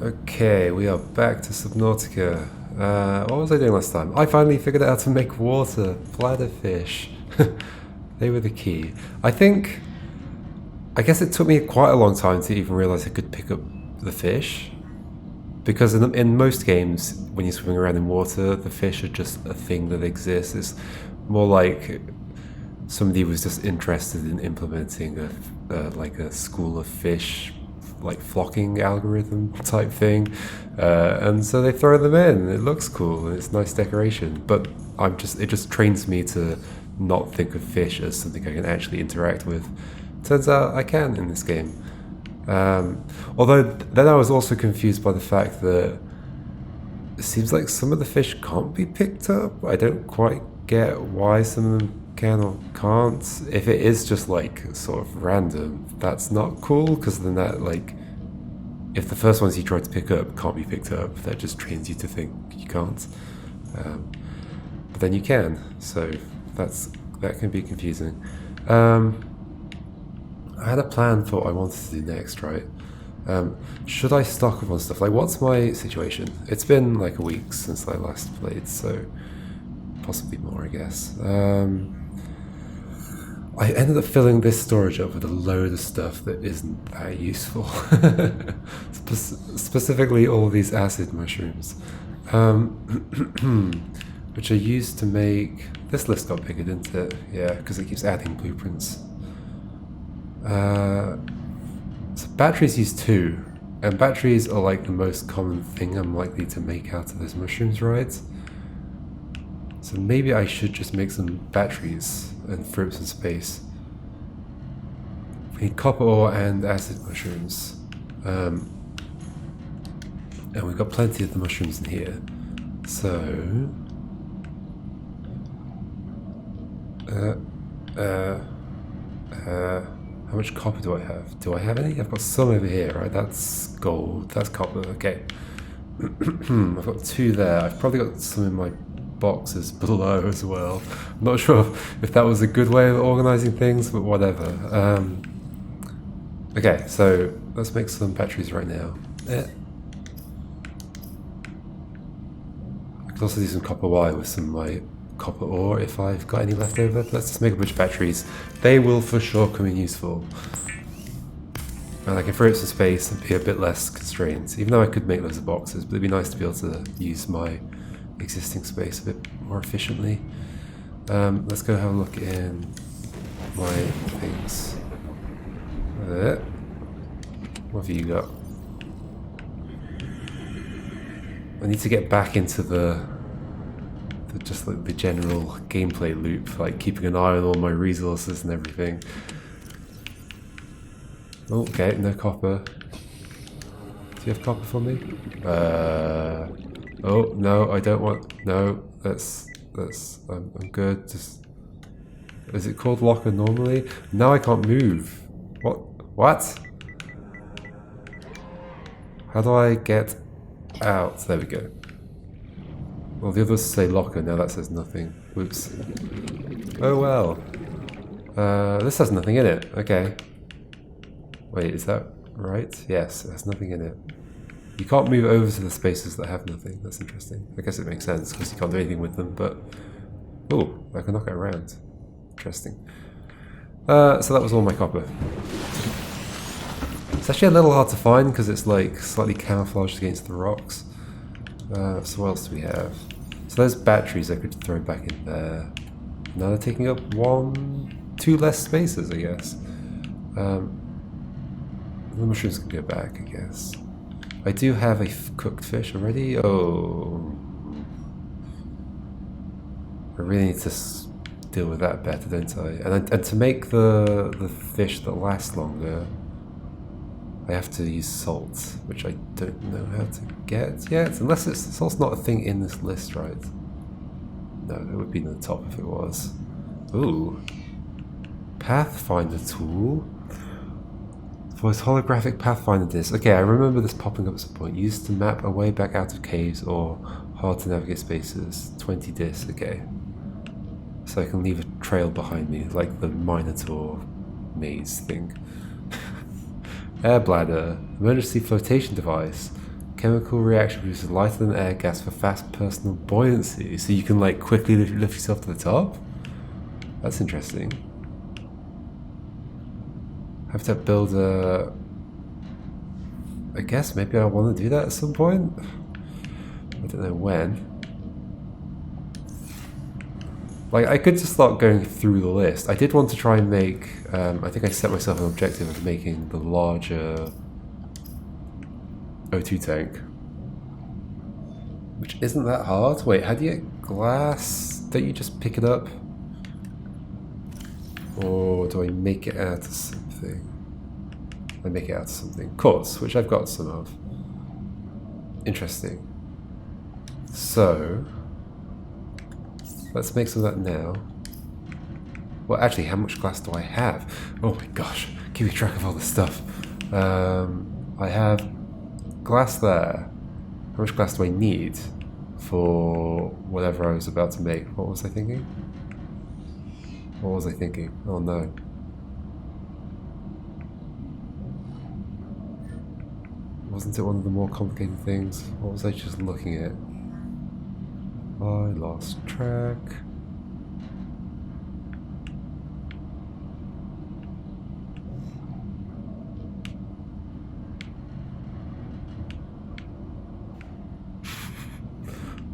Okay, we are back to Subnautica. What was I doing last time? I finally figured out how to make water. Bladder fish. They were the key. I guess it took me quite a long time to even realize I could pick up the fish. Because in most games, when you're swimming around in water, the fish are just a thing that exists. It's more like somebody was just interested in implementing a school of fish, like flocking algorithm type thing, and so they throw them in. It looks cool and it's nice decoration, but it just trains me to not think of fish as something I can actually interact with. Turns out I can in this game. Although then I was also confused by the fact that it seems like some of the fish can't be picked up. I don't quite get why some of them can or can't. If it is just like sort of random, that's not cool, because then that, like, if the first ones you try to pick up can't be picked up, that just trains you to think you can't. But then you can, so that can be confusing. I had a plan for what I wanted to do next, right? Should I stock up on stuff? Like, what's my situation? It's been like a week since I last played, so possibly more, I guess. I ended up filling this storage up with a load of stuff that isn't that useful. Specifically all these acid mushrooms, which are used to make... This list got bigger, didn't it? Yeah, because it keeps adding blueprints. So batteries use 2, and batteries are like the most common thing I'm likely to make out of those mushrooms, right? So maybe I should just make some batteries and free up some space. We need copper ore and acid mushrooms. And we've got plenty of the mushrooms in here. So... how much copper do I have? Do I have any? I've got some over here, right? That's gold, that's copper, okay. I've got 2 there. I've probably got some in my boxes below as well. I'm not sure if that was a good way of organizing things, but whatever. Okay, so let's make some batteries right now. I could also do some copper wire with some of my copper ore if I've got any left over. Let's just make a bunch of batteries. They will for sure come in useful. And I can free up some space and be a bit less constrained, even though I could make loads of boxes, but it'd be nice to be able to use my existing space a bit more efficiently. Let's go have a look in my things. What have you got? I need to get back into the just like the general gameplay loop, like keeping an eye on all my resources and everything. Oh, okay, no copper. Do you have copper for me? Oh no, I don't want. No, I'm good. Just, is it called locker normally? Now I can't move. What? How do I get out? There we go. Well, the others say locker, now that says nothing. Whoops. Oh well. This has nothing in it. Okay. Wait, is that right? Yes, it has nothing in it. You can't move over to the spaces that have nothing. That's interesting. I guess it makes sense, because you can't do anything with them, but... Oh, I can knock it around. Interesting. So that was all my copper. It's actually a little hard to find, because it's like slightly camouflaged against the rocks. So what else do we have? So those batteries I could throw back in there. Now they're taking up 2 less spaces, I guess. The mushrooms can go back, I guess. I do have a cooked fish already. Oh, I really need to deal with that better, don't I? And to make the fish that last longer, I have to use salt, which I don't know how to get yet. Unless salt's not a thing in this list, right? No, it would be in the top if it was. Ooh. Pathfinder tool. Voice holographic Pathfinder disc. Okay, I remember this popping up at some point. Used to map a way back out of caves or hard to navigate spaces. 20 discs, okay. So I can leave a trail behind me, like the Minotaur maze thing. Air bladder, emergency flotation device. Chemical reaction produces lighter than air gas for fast personal buoyancy. So you can like quickly lift yourself to the top? That's interesting. Have to build a... I guess maybe I want to do that at some point. I don't know when. Like, I could just start going through the list. I did want to try and make... I think I set myself an objective of making the larger O2 tank. Which isn't that hard. Wait, how do you get glass? Don't you just pick it up? Or do I make it out of something? I make it out of something. Quartz, which I've got some of. Interesting. So... let's make some of that now. Well, actually, how much glass do I have? Oh my gosh, keeping track of all this stuff. I have glass there. How much glass do I need for whatever I was about to make? What was I thinking? What was I thinking? Oh no. Wasn't it one of the more complicated things? What was I just looking at? I lost track.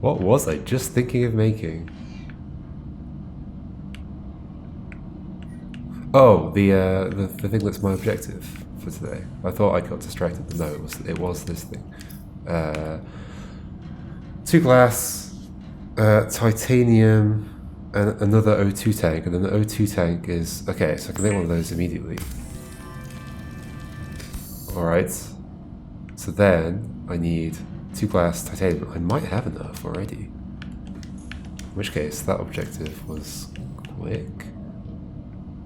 What was I just thinking of making? Oh, the thing that's my objective for today. I thought I got distracted, but no, it was this thing. 2 glass, titanium, and another O2 tank, and then the O2 tank is okay. So I can make one of those immediately. All right. So then I need 2 glass, titanium. I might have enough already. In which case, that objective was quick.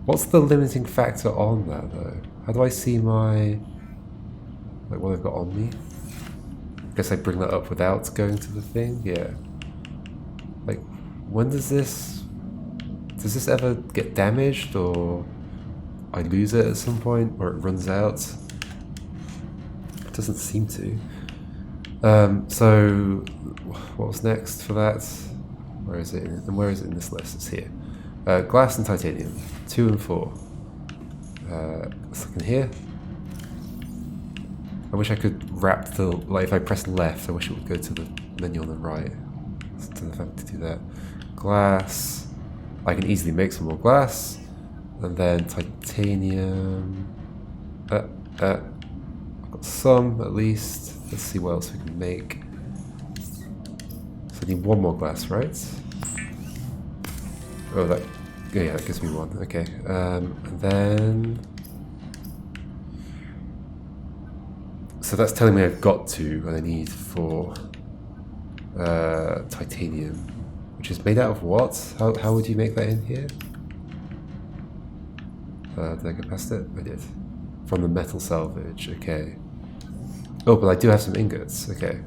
What's the limiting factor on that, though? How do I see my... like, what I've got on me? I guess I bring that up without going to the thing? Yeah. Like, when does this... does this ever get damaged, or I lose it at some point, or it runs out? It doesn't seem to. So, what was next for that? Where is it? And where is it in this list? It's here. Glass and titanium, 2 and 4. Let's look in here. I wish I could wrap the, like if I press left, I wish it would go to the menu on the right. Instead of having to do that. Glass. I can easily make some more glass. And then titanium. I've got some at least. Let's see what else we can make. So I need 1 more glass, right? Oh, that... yeah, that gives me 1. Okay. And then... so that's telling me I've got 2, and I need 4 titanium, which is made out of what? How would you make that in here? Did I get past it? I did. From the metal salvage, okay. Oh, but I do have some ingots, okay.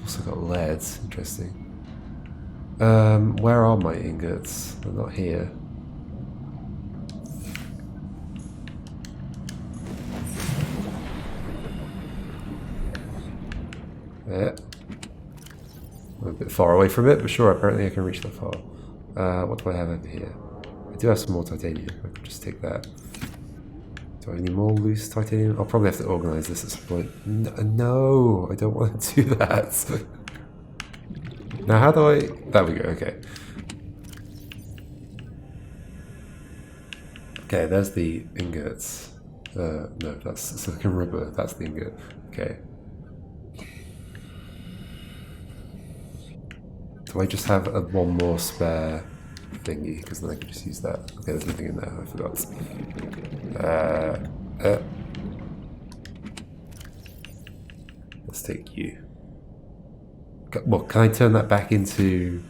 Also got lead, interesting. Where are my ingots? They're not here. Yeah. I'm a bit far away from it, but sure, apparently I can reach that far. What do I have over here? I do have some more titanium. I could just take that. Do I have any more loose titanium? I'll probably have to organize this at some point. No, I don't want to do that. Now, how do I... there we go, okay. Okay, there's the ingots. No, that's silicon rubber. That's the ingot. Okay. Do I just have 1 more spare thingy? Because then I can just use that. Okay, there's nothing in there. I forgot. Let's take you. Well, can I turn that back into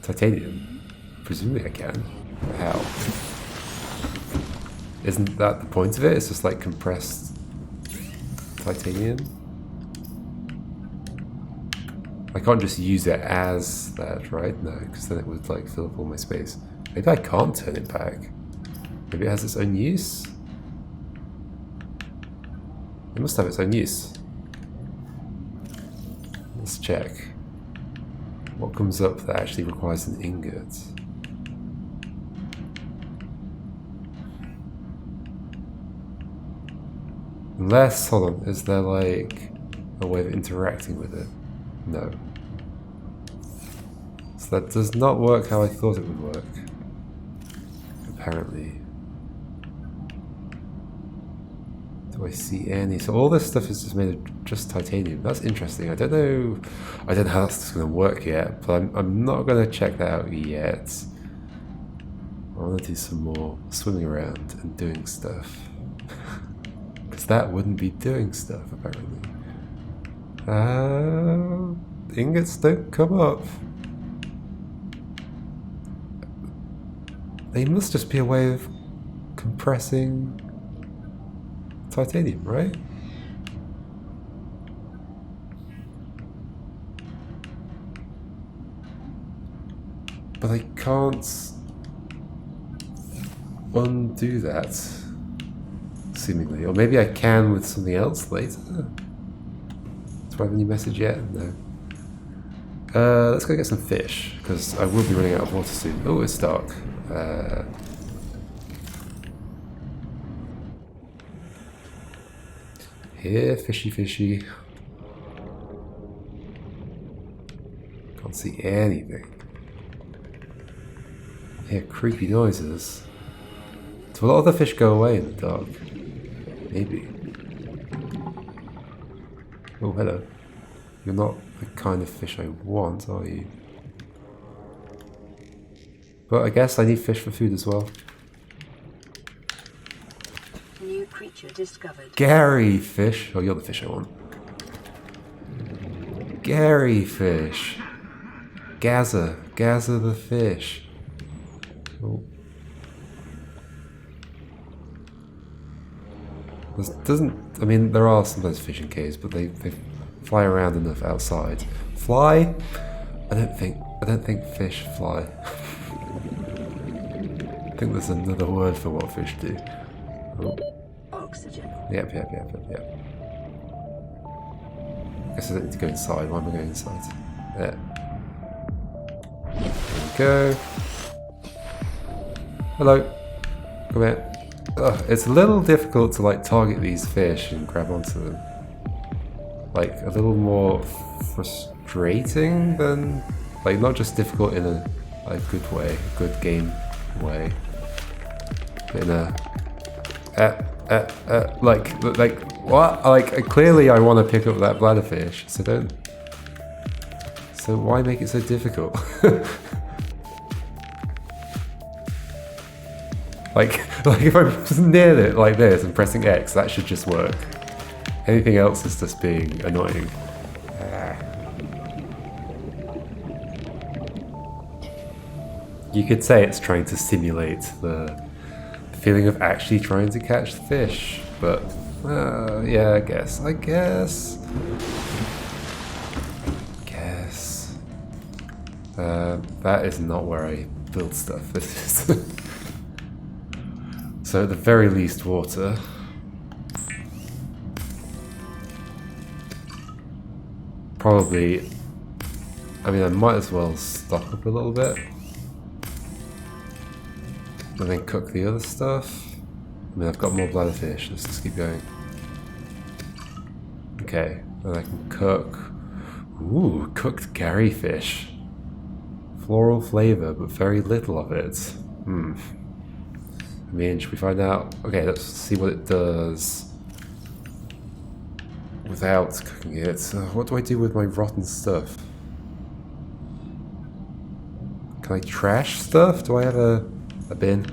titanium? Presumably I can. How? Isn't that the point of it? It's just like compressed titanium? I can't just use it as that, right? No, because then it would like fill up all my space. Maybe I can't turn it back. Maybe it has its own use? It must have its own use. Let's check. What comes up that actually requires an ingot? Unless, hold on, is there like a way of interacting with it? No. So that does not work how I thought it would work. Apparently. Do I see any? So all this stuff is just made of just titanium. That's interesting. I don't know how that's going to work yet, but I'm not going to check that out yet. I want to do some more swimming around and doing stuff. Because that wouldn't be doing stuff, apparently. Ingots don't come up. They must just be a way of compressing titanium, right? But I can't undo that, seemingly. Or maybe I can with something else later. Do I have any message yet? No. Let's go get some fish, because I will be running out of water soon. Oh, it's dark. Here, fishy, fishy. Can't see anything. Hear creepy noises. Do a lot of the fish go away in the dark? Maybe. Oh, hello. You're not the kind of fish I want, are you? But I guess I need fish for food as well. New creature discovered. Gary fish. Oh, you're the fish I want. Gary fish. Gazza. Gazza the fish. Oh. This doesn't. I mean, there are sometimes fishing caves, but they fly around enough outside. Fly? I don't think fish fly. I think there's another word for what fish do. Oh. Oxygen. Yep. I guess I don't need to go inside. Why am I going inside? There. There we go. Hello. Come here. Ugh, it's a little difficult to like target these fish and grab onto them. Like a little more frustrating than, like, not just difficult in a good way, a good game way, but in a like what? Like clearly I want to pick up that bladderfish, so don't. So why make it so difficult? Like if I'm near it like this and pressing X, that should just work. Anything else is just being annoying. You could say it's trying to simulate the feeling of actually trying to catch the fish, but yeah, I guess. That is not where I build stuff. This is. So at the very least, water. Probably. I mean, I might as well stock up a little bit. And then cook the other stuff. I mean, I've got more bladderfish. Let's just keep going. Okay, then I can cook. Ooh, cooked Gary fish. Floral flavor, but very little of it. I mean, should we find out? Okay, let's see what it does without cooking it. What do I do with my rotten stuff? Can I trash stuff? Do I have a bin?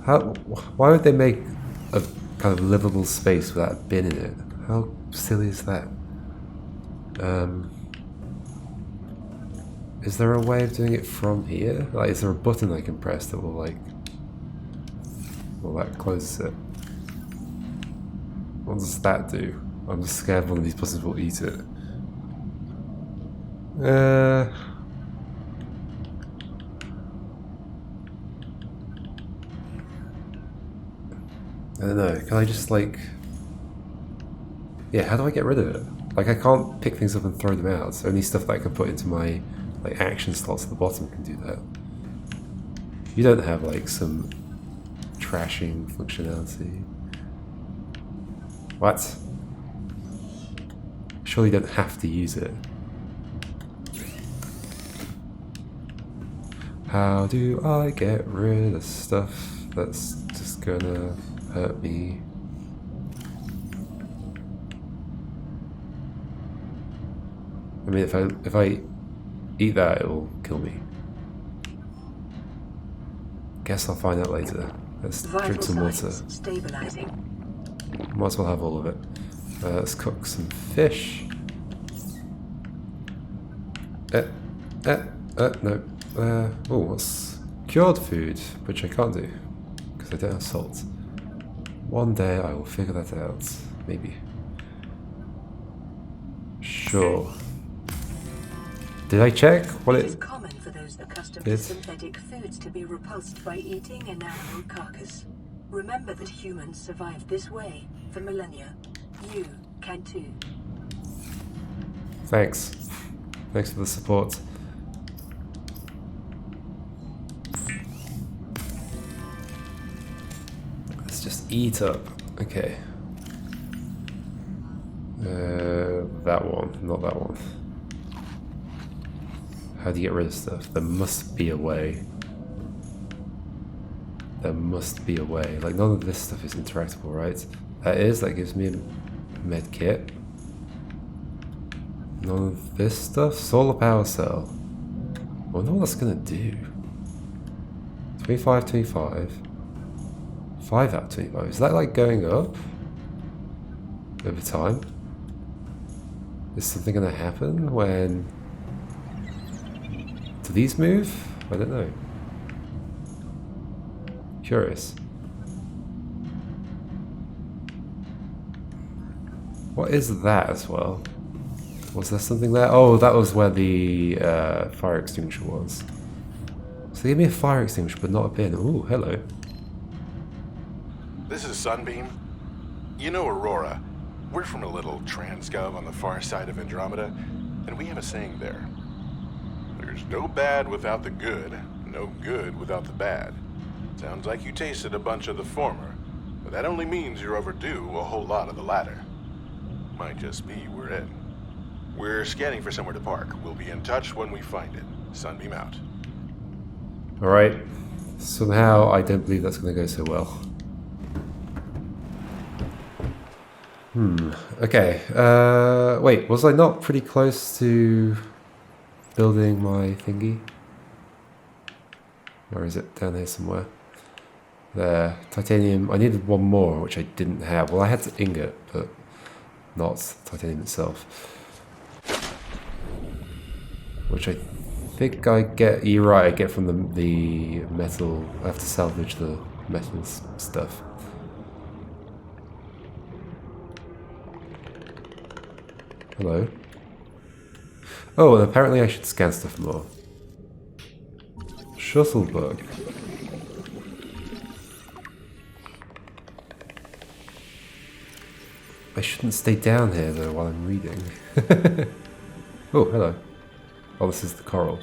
Why would they make a kind of livable space without a bin in it? How silly is that? Is there a way of doing it from here? Like, is there a button I can press that will, like... Well, that closes it. What does that do? I'm just scared one of these buttons will eat it. I don't know. Can I just like... Yeah, how do I get rid of it? Like, I can't pick things up and throw them out. It's only stuff that I can put into my like action slots at the bottom can do that. You don't have like some trashing functionality. What? Surely you don't have to use it. How do I get rid of stuff that's just gonna hurt me? I mean, if I eat that, it'll kill me. Guess I'll find out later. Let's drink some water. Stabilizing. Might as well have all of it. Let's cook some fish. No. Oh, what's cured food, which I can't do because I don't have salt. One day I will figure that out. Maybe. Sure. Did I check what It it? is common for those accustomed to synthetic foods to be repulsed by eating an animal carcass. Remember that humans survived this way for millennia. You can too. Thanks. Thanks for the support. Let's just eat up. Okay. That one, not that one. How do you get rid of stuff? There must be a way. There must be a way. Like, none of this stuff is interactable, right? That gives me a med kit. None of this stuff? Solar power cell. I wonder what that's gonna do. 25, 25. 5 out of 25. Is that like going up? Over time? Is something gonna happen when... Do these move? I don't know. Curious. What is that as well? Was there something there? Oh, that was where the fire extinguisher was. So they gave me a fire extinguisher, but not a pin. Ooh, hello. This is Sunbeam. You know Aurora. We're from a little transgov on the far side of Andromeda, and we have a saying there. There's no bad without the good, no good without the bad. Sounds like you tasted a bunch of the former, but that only means you're overdue a whole lot of the latter. Might just be we're in. We're scanning for somewhere to park. We'll be in touch when we find it. Sunbeam out. Alright. Somehow I don't believe that's going to go so well. Okay. Wait, was I not pretty close to building my thingy? Or is it down here somewhere? There. Titanium. I needed one more, which I didn't have. Well, I had the ingot, but not titanium itself. Which I think I get... You're right, I get from the metal... I have to salvage the metal stuff. Hello? Oh, and apparently I should scan stuff more. Shuttlebug. I shouldn't stay down here though while I'm reading. Oh, hello. Oh, this is the coral.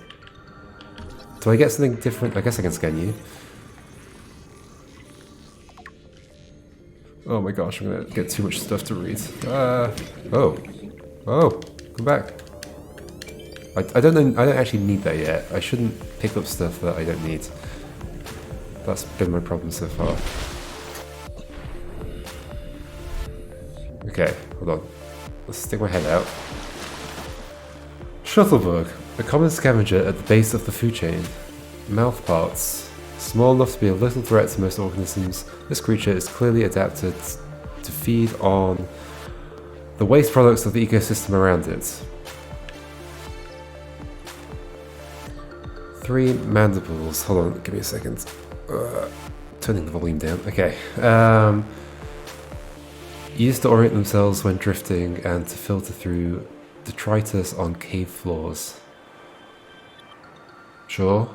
Do I get something different? I guess I can scan you. Oh my gosh, I'm gonna get too much stuff to read. Oh, come back. I don't know. I don't actually need that yet. I shouldn't pick up stuff that I don't need. That's been my problem so far. Okay, hold on. Let's stick my head out. Shuttlebug, a common scavenger at the base of the food chain. Mouth parts. Small enough to be a little threat to most organisms, this creature is clearly adapted to feed on the waste products of the ecosystem around it. 3 mandibles. Hold on, give me a second. Turning the volume down. Okay. Used to orient themselves when drifting and to filter through detritus on cave floors. Sure.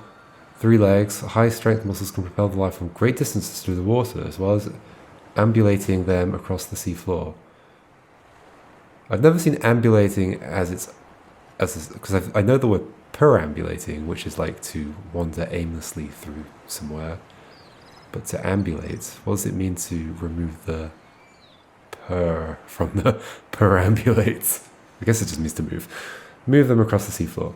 3 legs, high strength muscles can propel the life from great distances through the water, as well as ambulating them across the seafloor. I've never seen ambulating as because I know the word perambulating, which is like to wander aimlessly through somewhere. But to ambulate, what does it mean to remove the per from the perambulate? I guess it just means to move. Move them across the seafloor.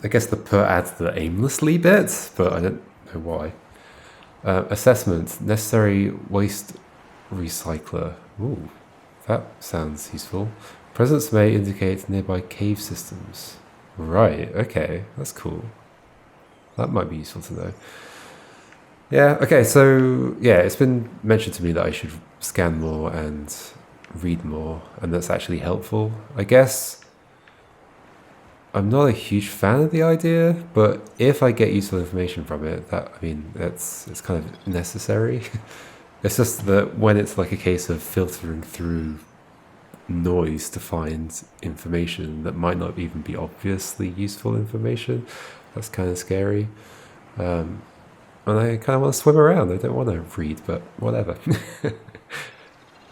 I guess the per adds the aimlessly bit, but I don't know why. Assessment. Necessary waste recycler. Ooh, that sounds useful. Presence may indicate nearby cave systems. Right, okay, that's cool. That might be useful to know. Yeah, okay, so yeah, it's been mentioned to me that I should scan more and read more, and that's actually helpful. I guess I'm not a huge fan of the idea, but if I get useful information from it, it's kind of necessary. It's just that when it's like a case of filtering through noise to find information that might not even be obviously useful information, that's kind of scary. And I kind of want to swim around. I don't want to read, but whatever.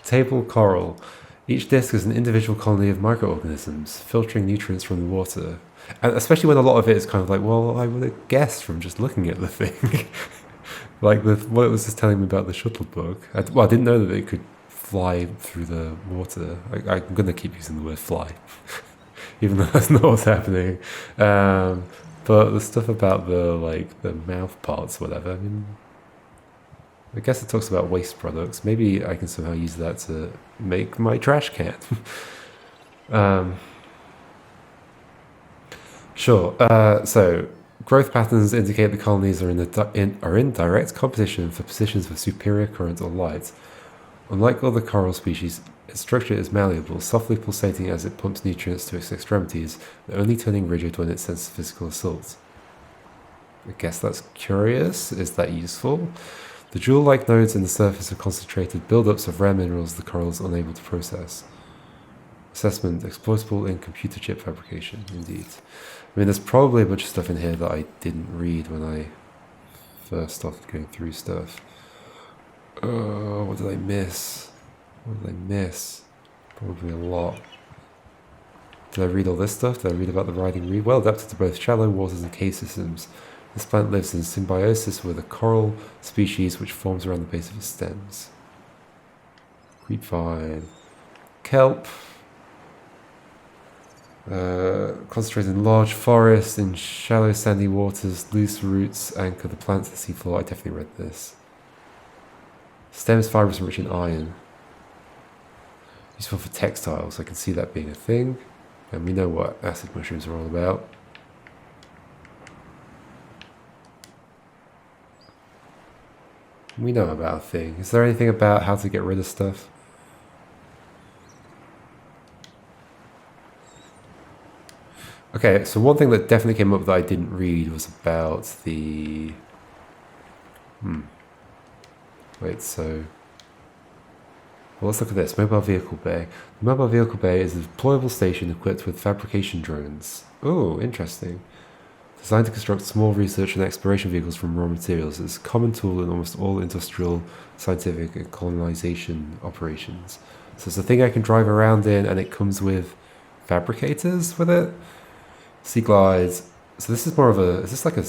Table coral. Each disc is an individual colony of microorganisms, filtering nutrients from the water. And especially when a lot of it is kind of like, well, I would have guessed from just looking at the thing. Like what it was just telling me about the shuttle bug. I didn't know that it could fly through the water. I'm going to keep using the word fly, even though that's not what's happening. But the stuff about the mouth parts, whatever, I mean, I guess it talks about waste products. Maybe I can somehow use that to make my trash can. Sure. So growth patterns indicate the colonies are in direct competition for positions with superior current or light. Unlike other coral species, its structure is malleable, softly pulsating as it pumps nutrients to its extremities, but only turning rigid when it senses physical assault. I guess that's curious. Is that useful? The jewel-like nodes in the surface are concentrated buildups of rare minerals the coral is unable to process. Assessment, exploitable in computer chip fabrication, indeed. I mean, there's probably a bunch of stuff in here that I didn't read when I first started going through stuff. Oh, what did I miss? What did I miss? Probably a lot. Did I read all this stuff? Did I read about the riding reed? Well adapted to both shallow waters and cave systems. This plant lives in symbiosis with a coral species which forms around the base of its stems. Grapevine. Kelp. Concentrated in large forests, in shallow sandy waters, loose roots anchor the plant to the seafloor. I definitely read this. Stems fibrous and rich in iron. Useful for textiles. I can see that being a thing. And we know what acid mushrooms are all about. We know about a thing. Is there anything about how to get rid of stuff? Okay, so one thing that definitely came up that I didn't read was about the... Wait, so... Well, let's look at this. Mobile Vehicle Bay. The Mobile Vehicle Bay is a deployable station equipped with fabrication drones. Oh, interesting. Designed to construct small research and exploration vehicles from raw materials, it's a common tool in almost all industrial, scientific, and colonization operations. So it's a thing I can drive around in, and it comes with fabricators with it. Sea glides. So this is more of a... Is this like a...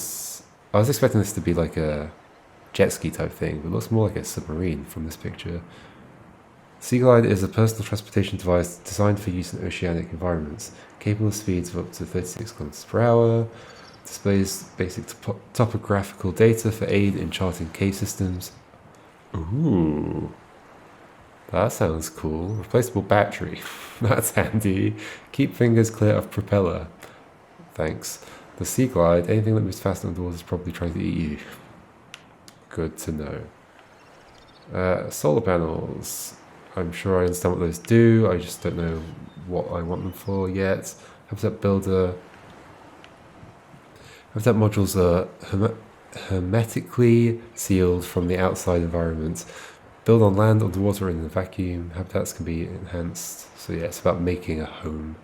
I was expecting this to be like a jet ski type thing, but it looks more like a submarine from this picture. Sea glide is a personal transportation device designed for use in oceanic environments, capable of speeds of up to 36 km per hour. Displays basic topographical data for aid in charting cave systems. Ooh, that sounds cool. Replaceable battery. That's handy. Keep fingers clear of propeller. Thanks. The sea glide, anything that moves fast underwater is probably trying to eat you. Good to know. Solar panels. I'm sure I understand what those do. I just don't know what I want them for yet. Habitat builder. Habitat modules are hermetically sealed from the outside environment. Build on land, underwater, or in a vacuum. Habitats can be enhanced. So yeah, it's about making a home.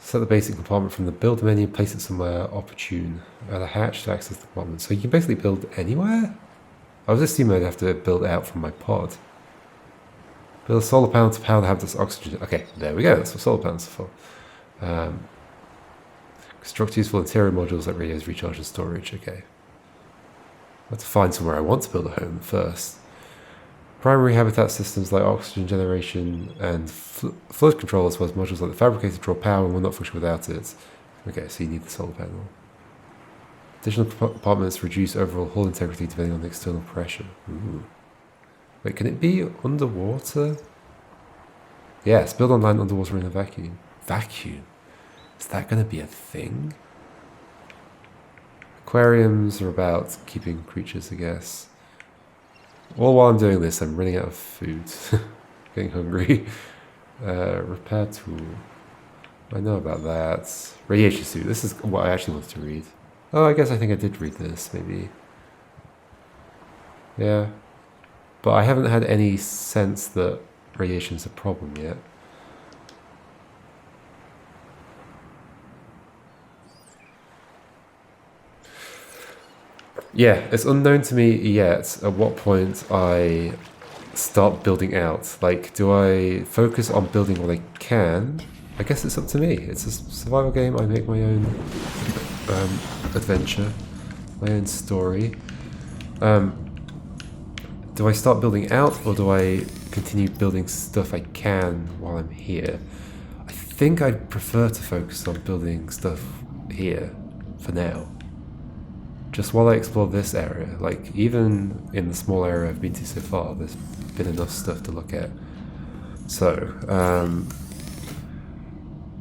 Set the basic compartment from the build menu, place it somewhere opportune. Add a hatch to access the compartment. So you can basically build anywhere? I was assuming I'd have to build out from my pod. Build a solar panel to power the habitat's oxygen. Okay, there we go. That's what solar panels are for. Construct useful interior modules like radios, recharge, and storage. Okay. I have to find somewhere I want to build a home first. Primary habitat systems like oxygen generation and flood control, as well as modules like the fabricator, draw power and will not function without it. Okay, so you need the solar panel. Additional compartments reduce overall hull integrity depending on the external pressure. Ooh. Wait, can it be underwater? Yes, build on land, underwater, in a vacuum. Vacuum? Is that going to be a thing? Aquariums are about keeping creatures, I guess. All while I'm doing this, I'm running out of food. Getting hungry. Repair tool. I know about that. Radiation suit. This is what I actually wanted to read. Oh, I guess I think I did read this, maybe. Yeah. But I haven't had any sense that radiation's a problem yet. Yeah, it's unknown to me yet at what point I start building out. Like, do I focus on building what I can? I guess it's up to me. It's a survival game. I make my own adventure, my own story. Do I start building out, or do I continue building stuff I can while I'm here? I think I'd prefer to focus on building stuff here for now. Just while I explore this area. Like, even in the small area I've been to so far, there's been enough stuff to look at. So,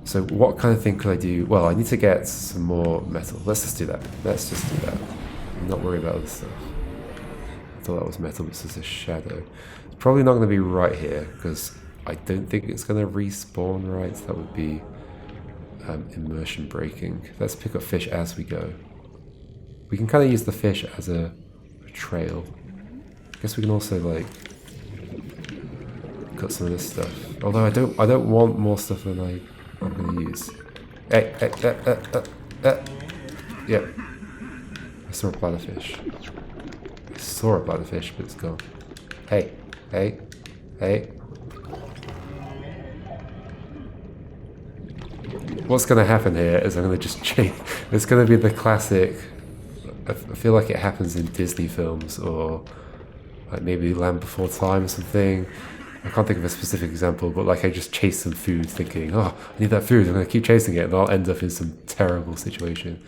so what kind of thing could I do? Well, I need to get some more metal. Let's just do that. Let's just do that. I'm not worried about this stuff. I thought that was metal, but it's just a shadow. It's probably not going to be right here, because I don't think it's going to respawn right. That would be immersion breaking. Let's pick up fish as we go. We can kind of use the fish as a trail. I guess we can also, like, cut some of this stuff. Although I don't want more stuff than I'm going to use. Hey. Yep. I saw a bladderfish. I saw a bladderfish, but it's gone. Hey. What's going to happen here is I'm going to just change. It's going to be the classic. I feel like it happens in Disney films, or like maybe Land Before Time or something. I can't think of a specific example, but like I just chase some food thinking, oh, I need that food, I'm going to keep chasing it, and I'll end up in some terrible situation.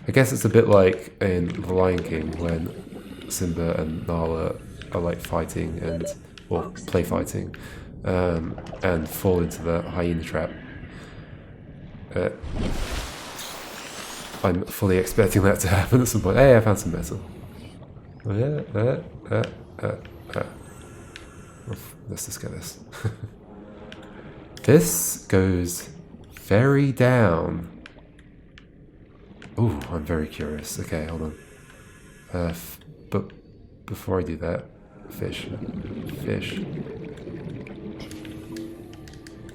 I guess it's a bit like in The Lion King when Simba and Nala are like fighting or play fighting, and fall into the hyena trap. I'm fully expecting that to happen at some point. Hey, I found some metal. Let's just get this. This goes very down. Ooh, I'm very curious. Okay, hold on. But before I do that, fish.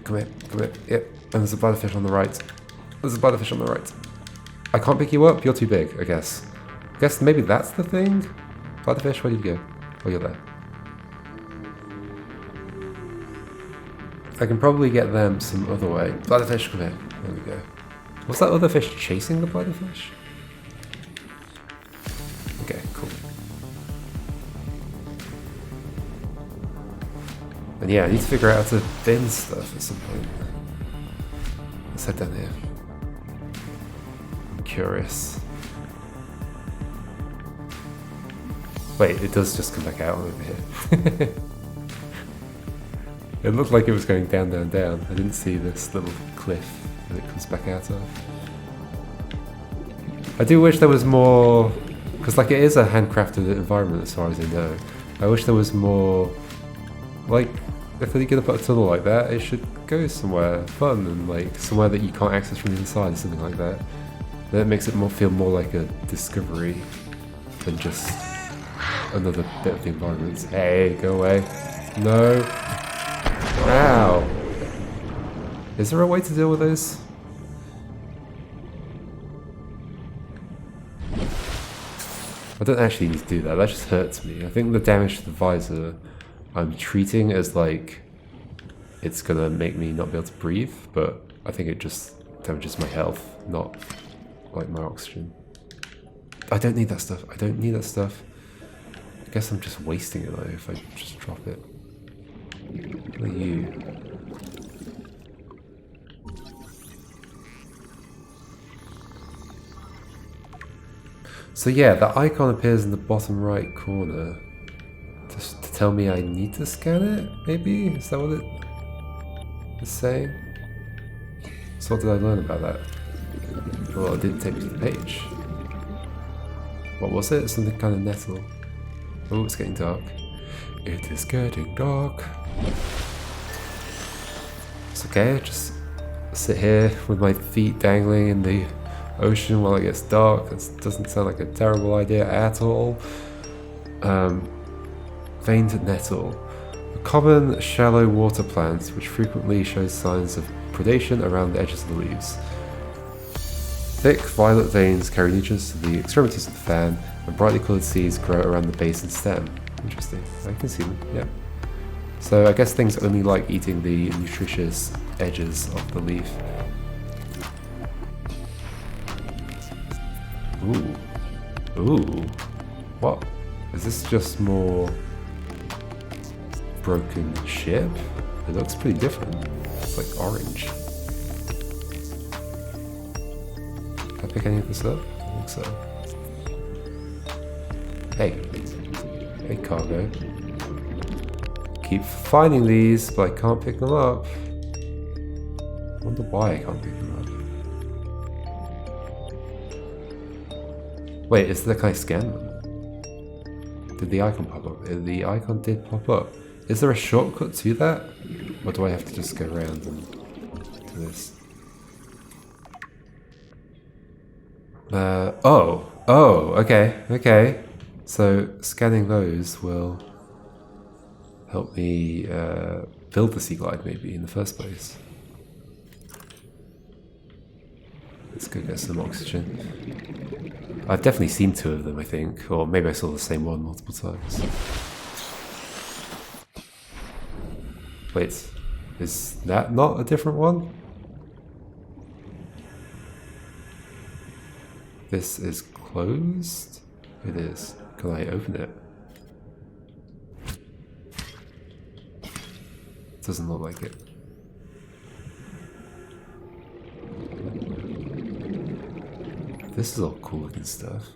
Come here. Yep, and there's a bladderfish on the right. I can't pick you up, you're too big, I guess. I guess maybe that's the thing? Bladderfish, where did you go? Oh, you're there. I can probably get them some other way. Bladderfish, come here. There we go. Was that other fish chasing the bladderfish? Okay, cool. And yeah, I need to figure out how to bin stuff at some point. Let's head down here. Curious. Wait, it does just come back out over here. It looked like it was going down. I didn't see this little cliff that it comes back out of. I do wish there was more, because like it is a handcrafted environment as far as I know. I wish there was more, like, if they're going to put a tunnel like that, it should go somewhere fun and like somewhere that you can't access from the inside or something like that. That makes it feel more like a discovery than just another bit of the environment. Hey, go away. No. Ow. Is there a way to deal with those? I don't actually need to do that. That just hurts me. I think the damage to the visor I'm treating as like it's gonna make me not be able to breathe, but I think it just damages my health, not like my oxygen. I don't need that stuff. I don't need that stuff. I guess I'm just wasting it though if I just drop it. What are you? So yeah, the icon appears in the bottom right corner. Just to tell me I need to scan it, maybe? Is that what it is saying? So what did I learn about that? Well, it didn't take me to the page. What was it? Something kind of nettle. Oh, it's getting dark. It is getting dark. It's okay, just sit here with my feet dangling in the ocean while it gets dark. That doesn't sound like a terrible idea at all. Veined nettle. A common shallow water plant which frequently shows signs of predation around the edges of the leaves. Thick violet veins carry nutrients to the extremities of the fan, and brightly coloured seeds grow around the base and stem. Interesting. I can see them, yeah. So I guess things only like eating the nutritious edges of the leaf. Ooh. Ooh. What? Is this just more broken ship? It looks pretty different. It's like orange. Can I pick any of this up? I think so. Hey. Hey, cargo. Keep finding these, but I can't pick them up. I wonder why I can't pick them up. Wait, can I scan them? Did the icon pop up? The icon did pop up. Is there a shortcut to that? Or do I have to just go around and do this? Okay. So scanning those will help me build the sea glide maybe in the first place. Let's go get some oxygen. I've definitely seen two of them, I think, or maybe I saw the same one multiple times. Wait, is that not a different one? This is closed? It is. Can I open it? Doesn't look like it. This is all cool looking stuff.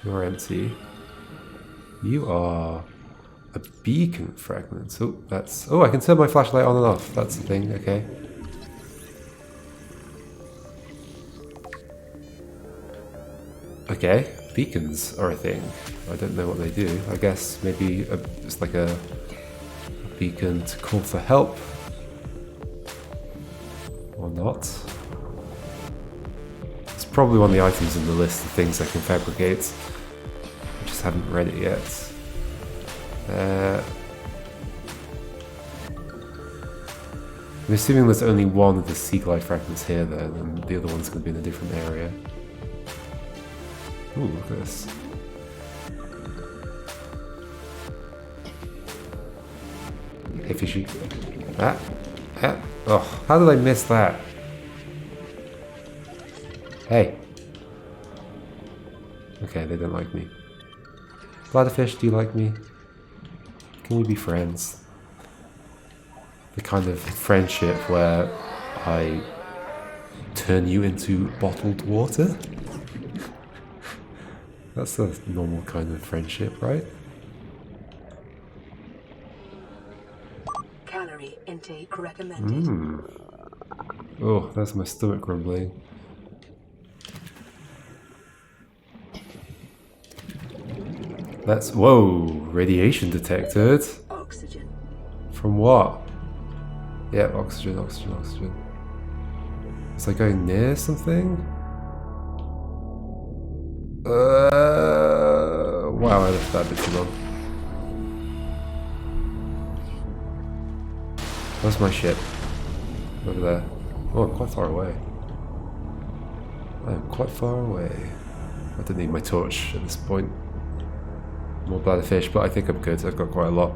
You're empty. You are a beacon fragment. Oh, that's... Oh, I can turn my flashlight on and off. That's the thing, okay. Okay, beacons are a thing. I don't know what they do. I guess maybe it's like a beacon to call for help. Or not. It's probably one of the items in the list of things I can fabricate. I just haven't read it yet. I'm assuming there's only one of the sea glide fragments here then, and the other one's going to be in a different area. Ooh, look at this. Hey fishy. Oh, how did I miss that? Hey. Okay, they don't like me. Bladderfish, do you like me? Can we be friends? The kind of friendship where I turn you into bottled water? That's a normal kind of friendship, right? Calorie intake recommended. Oh, that's my stomach grumbling. That's... Whoa! Radiation detected. Oxygen. From what? Yeah, oxygen. Is I going near something? Wow, I left that a bit too long. Where's my ship? Over there. Oh, I'm quite far away. I am quite far away. I don't need my torch at this point. More bladderfish, but I think I'm good. I've got quite a lot.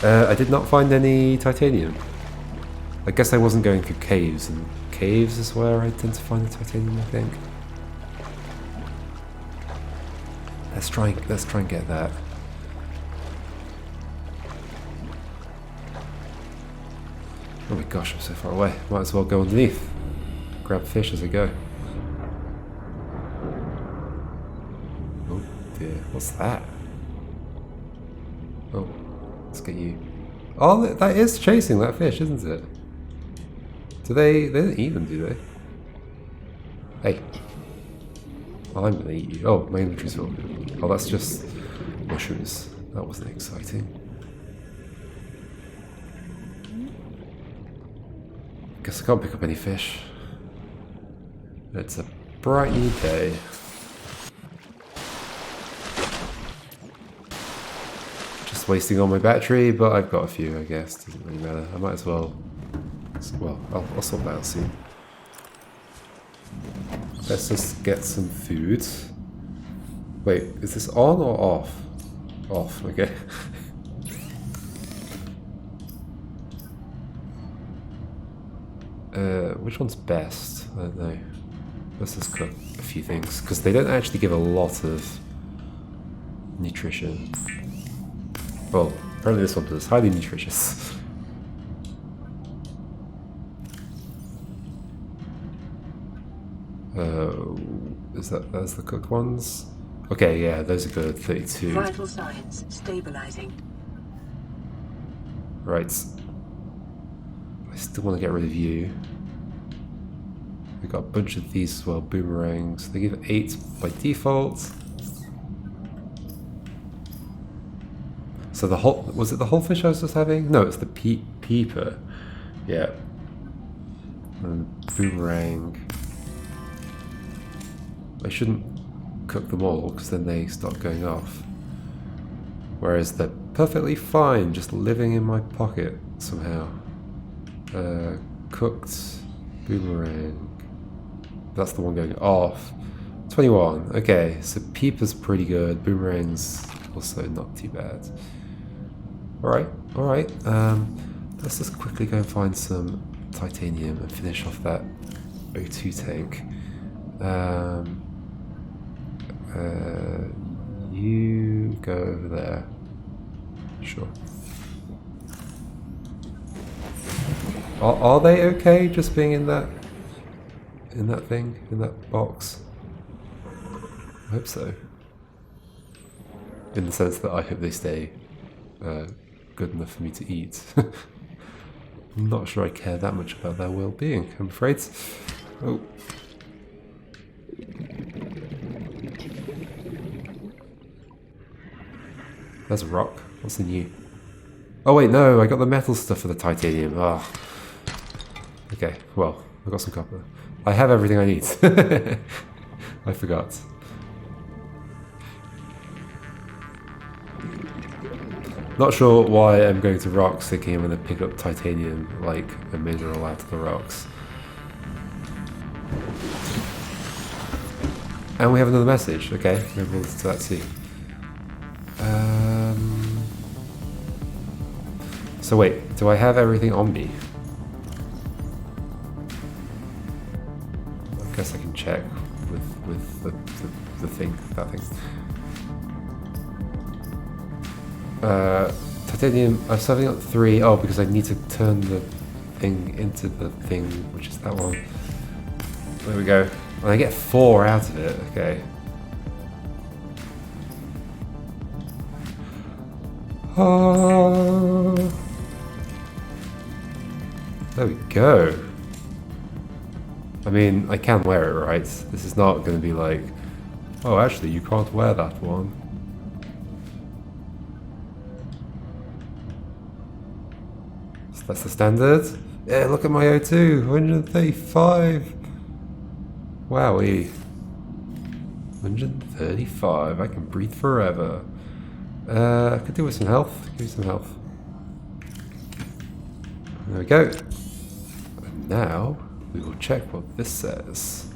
I did not find any titanium. I guess I wasn't going through caves, and caves is where I tend to find the titanium, I think. Let's try and get that. Oh my gosh, I'm so far away. Might as well go underneath. Grab fish as I go. Oh dear, what's that? Oh, let's get you. Oh, that is chasing that fish, isn't it? Do they don't eat them, do they? Hey. I'm gonna eat you. Oh, my inventory's full. Oh, that's just mushrooms. That wasn't exciting. Guess I can't pick up any fish. It's a bright new day. Just wasting all my battery, but I've got a few, I guess. Doesn't really matter. I might as well. Well, I'll sort that out soon. Let's just get some food. Wait, is this on or off? Off, okay. Which one's best? I don't know. Let's just cook a few things, because they don't actually give a lot of nutrition. Well, apparently this one does. Highly nutritious. That's the cooked ones? Okay, yeah, those are good. 32. Vital signs stabilizing. Right. I still want to get rid of you. We got a bunch of these as well, boomerangs. They give 8 by default. So the whole, was it the whole fish I was just having? No, it's the peeper. Yeah. And boomerang. I shouldn't cook them all because then they start going off. Whereas they're perfectly fine just living in my pocket somehow. Cooked boomerang. That's the one going off. 21. Okay, so peeper's pretty good. Boomerang's also not too bad. Alright, alright. Let's just quickly go and find some titanium and finish off that O2 tank. You go over there. Sure. Are they okay just being in that thing, in that box? I hope so. In the sense that I hope they stay good enough for me to eat. I'm not sure I care that much about their well-being, I'm afraid. Oh. There's a rock. What's in you? Oh wait, no, I got the metal stuff for the titanium. Ah. Okay, well, I got some copper. I have everything I need. I forgot. Not sure why I'm going to rocks thinking I'm going to pick up titanium like a mineral out of the rocks. And we have another message. Okay, maybe we'll listen to that too. So wait, do I have everything on me? I guess I can check with the thing, that thing. Titanium, I'm serving up 3. Oh, because I need to turn the thing into the thing, which is that one. There we go. And I get 4 out of it, okay. There we go. I mean, I can wear it, right? This is not going to be like, oh, actually, you can't wear that one. So that's the standard. Yeah, look at my O2, 135. Wowee. 135, I can breathe forever. I could do with some health. Give me some health. There we go. And now we will check what this says.